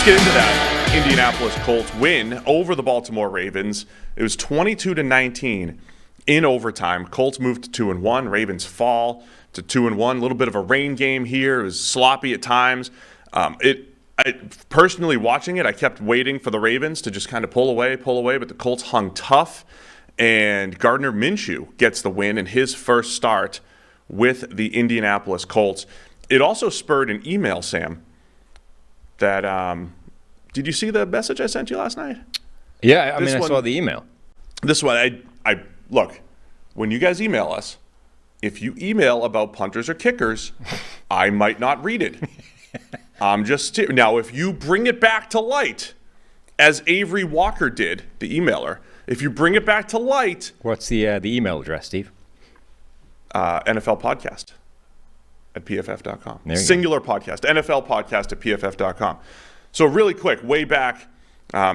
Let's get into that Indianapolis Colts win over the Baltimore Ravens. It was 22-19 in overtime. Colts moved to 2-1. Ravens fall to 2-1. A little bit of a rain game here. It was sloppy at times. Personally watching it, I kept waiting for the Ravens to just kind of pull away, but the Colts hung tough, and Gardner Minshew gets the win in his first start with the Indianapolis Colts. It also spurred an email, Sam, that did you see the message I sent you last night? Yeah, I saw the email. This one, I look, when you guys email us, if you email about punters or kickers, I might not read it. Now, if you bring it back to light, as Avery Walker did, the emailer, if you bring it back to light. What's the email address, Steve? NFL podcast at pff.com. Singular podcast, NFL podcast at pff.com. So really quick, way back,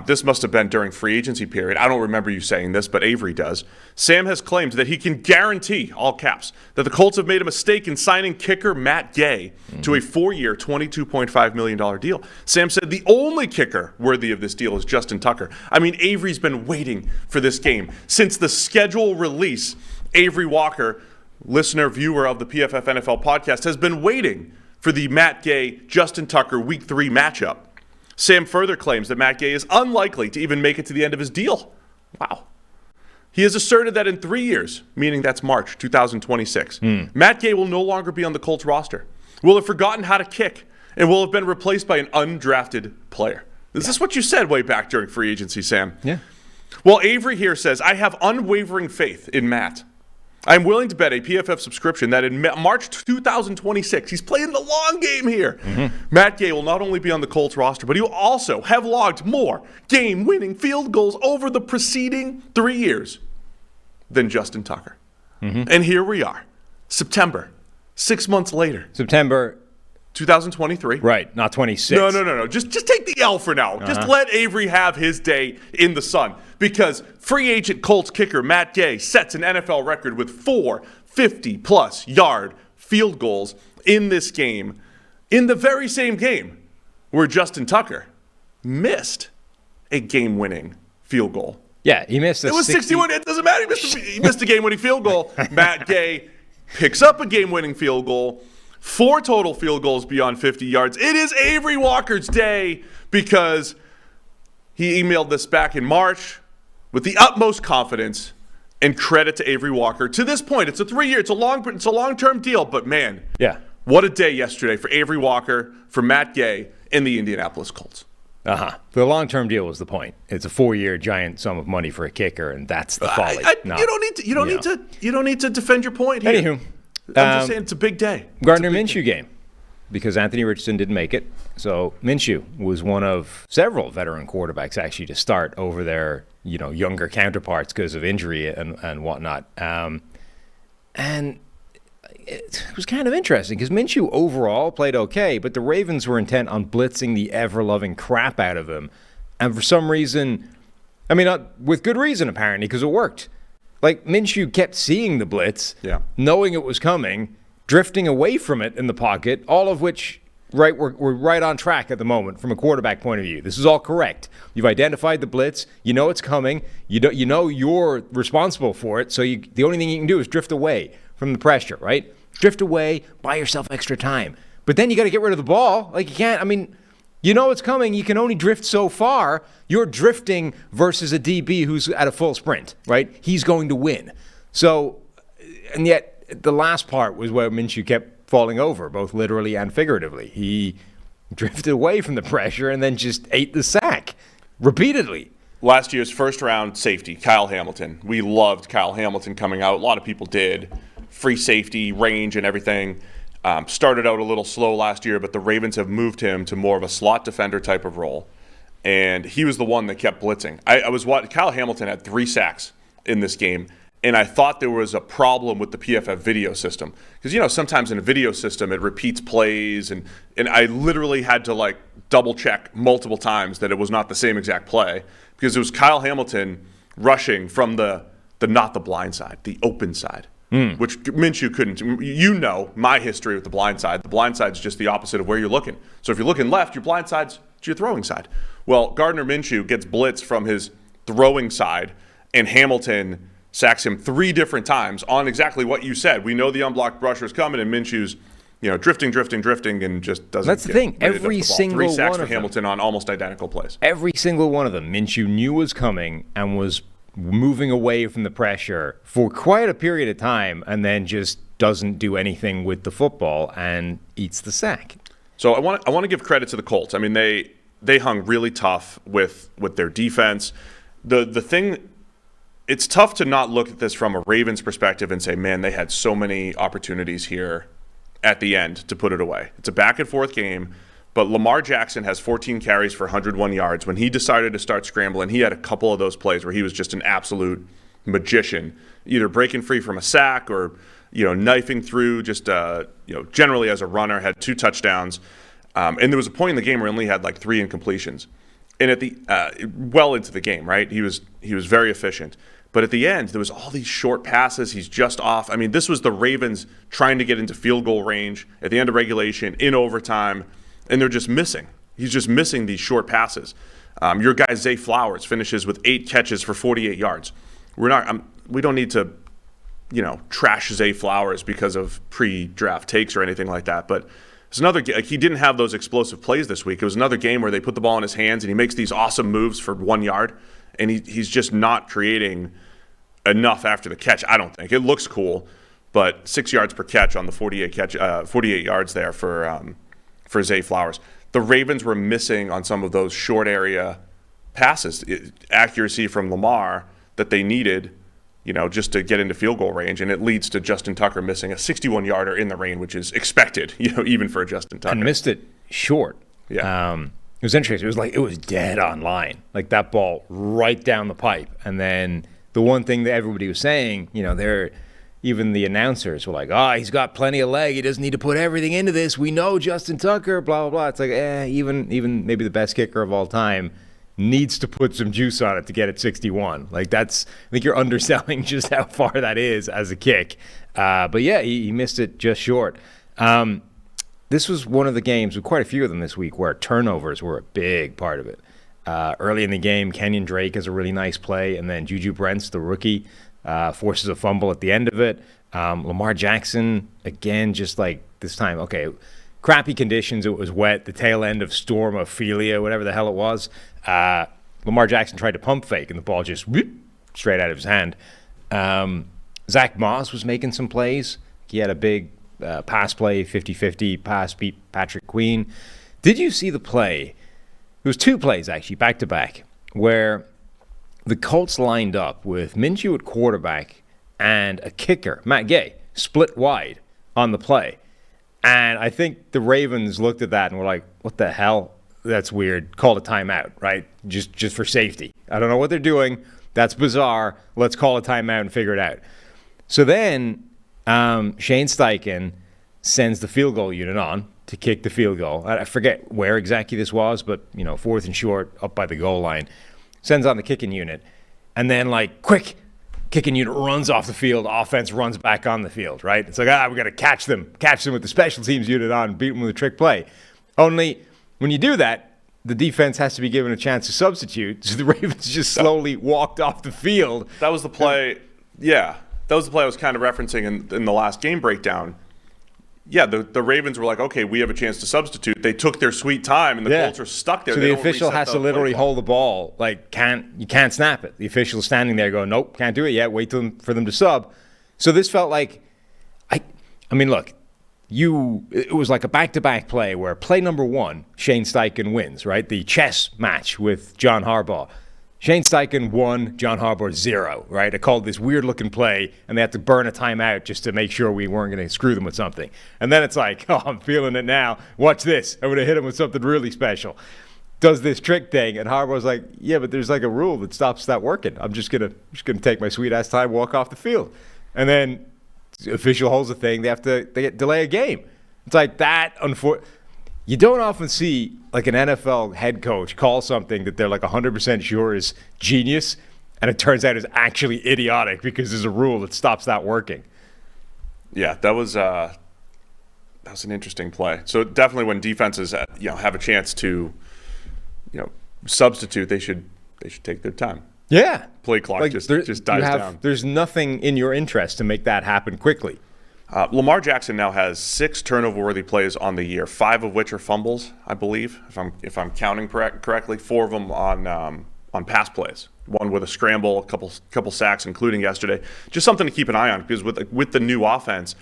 this must have been during free agency period. I don't remember you saying this, but Avery does. Sam has claimed that he can guarantee, all caps, that the Colts have made a mistake in signing kicker Matt Gay to a 4-year, $22.5 million deal. Sam said the only kicker worthy of this deal is Justin Tucker. I mean, Avery's been waiting for this game. Since the schedule release, Avery Walker, listener, viewer of the PFF NFL podcast, has been waiting for the Matt Gay, Justin Tucker Week 3 matchup. Sam further claims that Matt Gay is unlikely to even make it to the end of his deal. Wow. He has asserted that in 3 years, meaning that's March 2026, Matt Gay will no longer be on the Colts roster, will have forgotten how to kick, and will have been replaced by an undrafted player. Is this what you said way back during free agency, Sam? Yeah. Well, Avery here says, I have unwavering faith in Matt. I'm willing to bet a PFF subscription that in March 2026, he's playing the long game here. Matt Gay will not only be on the Colts roster, but he will also have logged more game-winning field goals over the preceding 3 years than Justin Tucker. And here we are, September, 6 months later. September 2023. Right, not 26. No. Just take the L for now. Just let Avery have his day in the sun. Because free agent Colts kicker Matt Gay sets an NFL record with 4 50-plus yard field goals in this game, in the very same game where Justin Tucker missed a game-winning field goal. Yeah, he missed It was 61. It doesn't matter. He missed a game-winning field goal. Matt Gay picks up a game-winning field goal. 4 total field goals beyond 50 yards. It is Avery Walker's day because he emailed this back in March with the utmost confidence, and credit to Avery Walker. To this point, it's a 3-year, it's a long-term deal, but man, what a day yesterday for Avery Walker, for Matt Gay, and the Indianapolis Colts. The long-term deal was the point. It's a 4-year giant sum of money for a kicker, and that's the folly. You don't need to defend your point here. Anywho, I'm just saying it's a big day. Gardner Minshew game, because Anthony Richardson didn't make it. So Minshew was one of several veteran quarterbacks actually to start over their younger counterparts because of injury and whatnot. And it was kind of interesting because Minshew overall played okay, but the Ravens were intent on blitzing the ever-loving crap out of him. And for some reason, with good reason apparently, because it worked. Like, Minshew kept seeing the blitz, knowing it was coming, drifting away from it in the pocket, all of which we're right on track at the moment from a quarterback point of view. This is all correct. You've identified the blitz. You know it's coming. You know you're responsible for it, so the only thing you can do is drift away from the pressure, right? Drift away, buy yourself extra time. But then you got to get rid of the ball. Like, you can't, you know it's coming. You can only drift so far. You're drifting versus a DB who's at a full sprint, right? He's going to win. So, and yet the last part was where Minshew kept falling over, both literally and figuratively. He drifted away from the pressure and then just ate the sack repeatedly. Last year's first-round safety, Kyle Hamilton. We loved Kyle Hamilton coming out. A lot of people did. Free safety, range, and everything. Started out a little slow last year, but the Ravens have moved him to more of a slot defender type of role. And he was the one that kept blitzing. Kyle Hamilton had 3 sacks in this game, and I thought there was a problem with the PFF video system. Because, sometimes in a video system, it repeats plays, and I literally had to, double-check multiple times that it was not the same exact play, because it was Kyle Hamilton rushing from the not the blind side, the open side. Which Minshew couldn't. You know my history with the blind side. The blind side's just the opposite of where you're looking. So if you're looking left, your blind side's It's your throwing side. Well, Gardner Minshew gets blitzed from his throwing side, and Hamilton sacks him 3 different times on exactly what you said. We know the unblocked rusher's coming, and Minshew's drifting, and just doesn't. That's the thing. Every the single 3 sacks one for of Hamilton on almost identical plays. Every single one of them, Minshew knew was coming and was moving away from the pressure for quite a period of time, and then just doesn't do anything with the football and eats the sack. So I want to give credit to the Colts. I mean, they hung really tough with their defense. The thing, it's tough to not look at this from a Ravens perspective and say, man, they had so many opportunities here at the end to put it away. It's a back and forth game, but Lamar Jackson has 14 carries for 101 yards. When he decided to start scrambling, he had a couple of those plays where he was just an absolute magician, either breaking free from a sack or knifing through, just generally as a runner, had 2 touchdowns. And there was a point in the game where he only had like 3 incompletions. And at the well into the game, right? He was very efficient. But at the end, there was all these short passes. He's just off. I mean, this was the Ravens trying to get into field goal range at the end of regulation, in overtime, and they're just missing. He's just missing these short passes. Your guy Zay Flowers finishes with 8 catches for 48 yards. We don't need to, trash Zay Flowers because of pre-draft takes or anything like that. But it's another. He didn't have those explosive plays this week. It was another game where they put the ball in his hands and he makes these awesome moves for 1 yard. And he's just not creating enough after the catch, I don't think. It looks cool, but 6 yards per catch on the 48 yards there for Zay Flowers. The Ravens were missing on some of those short area passes, accuracy from Lamar that they needed, just to get into field goal range, and it leads to Justin Tucker missing a 61-yarder in the rain, which is expected, even for a Justin Tucker. And missed it short. Yeah. It was interesting. It was dead on line, like that ball right down the pipe. And then the one thing that everybody was saying, even the announcers were like, he's got plenty of leg. He doesn't need to put everything into this. We know Justin Tucker, blah, blah, blah. It's like, even maybe the best kicker of all time needs to put some juice on it to get it 61. Like I think you're underselling just how far that is as a kick. But yeah, he missed it just short. This was one of the games, with quite a few of them this week, where turnovers were a big part of it. Early in the game, Kenyon Drake has a really nice play, and then Juju Brents, the rookie, forces a fumble at the end of it. Lamar Jackson, again, just like this time, crappy conditions, it was wet, the tail end of Storm Ophelia, whatever the hell it was. Lamar Jackson tried to pump fake, and the ball just straight out of his hand. Zach Moss was making some plays. He had a big pass play, 50-50 pass, beat Patrick Queen. Did you see the play? It was 2 plays, actually, back-to-back, where the Colts lined up with Minshew at quarterback and a kicker, Matt Gay, split wide on the play. And I think the Ravens looked at that and were like, what the hell? That's weird. Called a timeout, right? Just for safety. I don't know what they're doing. That's bizarre. Let's call a timeout and figure it out. So then Shane Steichen sends the field goal unit on to kick the field goal. I forget where exactly this was, but 4th and short, up by the goal line. Sends on the kicking unit. And then, quick, kicking unit runs off the field. Offense runs back on the field, right? It's like, we got to catch them with the special teams unit on, beat them with a trick play. Only when you do that, the defense has to be given a chance to substitute. So the Ravens just slowly walked off the field. That was the play. Yeah. That was the play I was kind of referencing in the last game breakdown. Yeah, the Ravens were like, okay, we have a chance to substitute. They took their sweet time, and the Colts are stuck there. So the official has to literally hold the ball. You can't snap it. The official's standing there going, nope, can't do it yet. Wait for them to sub. So this felt like, look, it was like a back-to-back play where play number 1, Shane Steichen wins, right? The chess match with John Harbaugh. Shane Steichen 1, John Harbaugh 0, right? I called this weird-looking play, and they had to burn a timeout just to make sure we weren't going to screw them with something. And then it's like, I'm feeling it now. Watch this. I'm going to hit him with something really special. Does this trick thing, and Harbaugh's like, yeah, but there's a rule that stops that working. I'm just gonna take my sweet-ass time, walk off the field. And then the official holds the thing. They delay a game. It's like that. You don't often see an NFL head coach call something that they're 100% sure is genius, and it turns out is actually idiotic because there's a rule that stops that working. Yeah, that was an interesting play. So definitely when defenses have a chance to substitute, they should take their time. Yeah. Play clock just dies down. There's nothing in your interest to make that happen quickly. Lamar Jackson now has 6 turnover-worthy plays on the year, 5 of which are fumbles, I believe, if I'm counting correctly. 4 of them on pass plays. One with a scramble, a couple sacks, including yesterday. Just something to keep an eye on, because with the new offense,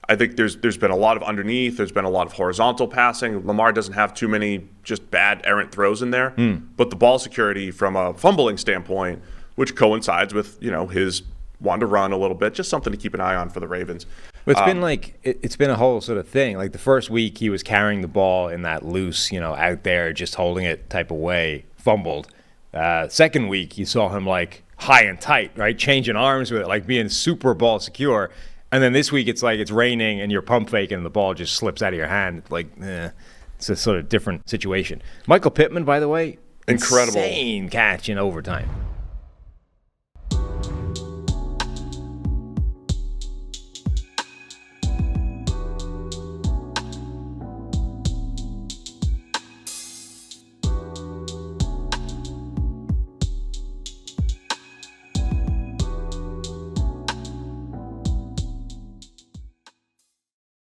I think there's been a lot of underneath. There's been a lot of horizontal passing. Lamar doesn't have too many just bad errant throws in there, but the ball security from a fumbling standpoint, which coincides with his want to run a little bit, just something to keep an eye on for the Ravens. But it's been a whole sort of thing. Like the first week he was carrying the ball in that loose, out there, just holding it type of way, fumbled. Second week you saw him like high and tight, right? Changing arms with it, like being super ball secure. And then this week it's like it's raining and you're pump faking and the ball just slips out of your hand. It's a sort of different situation. Michael Pittman, by the way, incredible insane catch in overtime.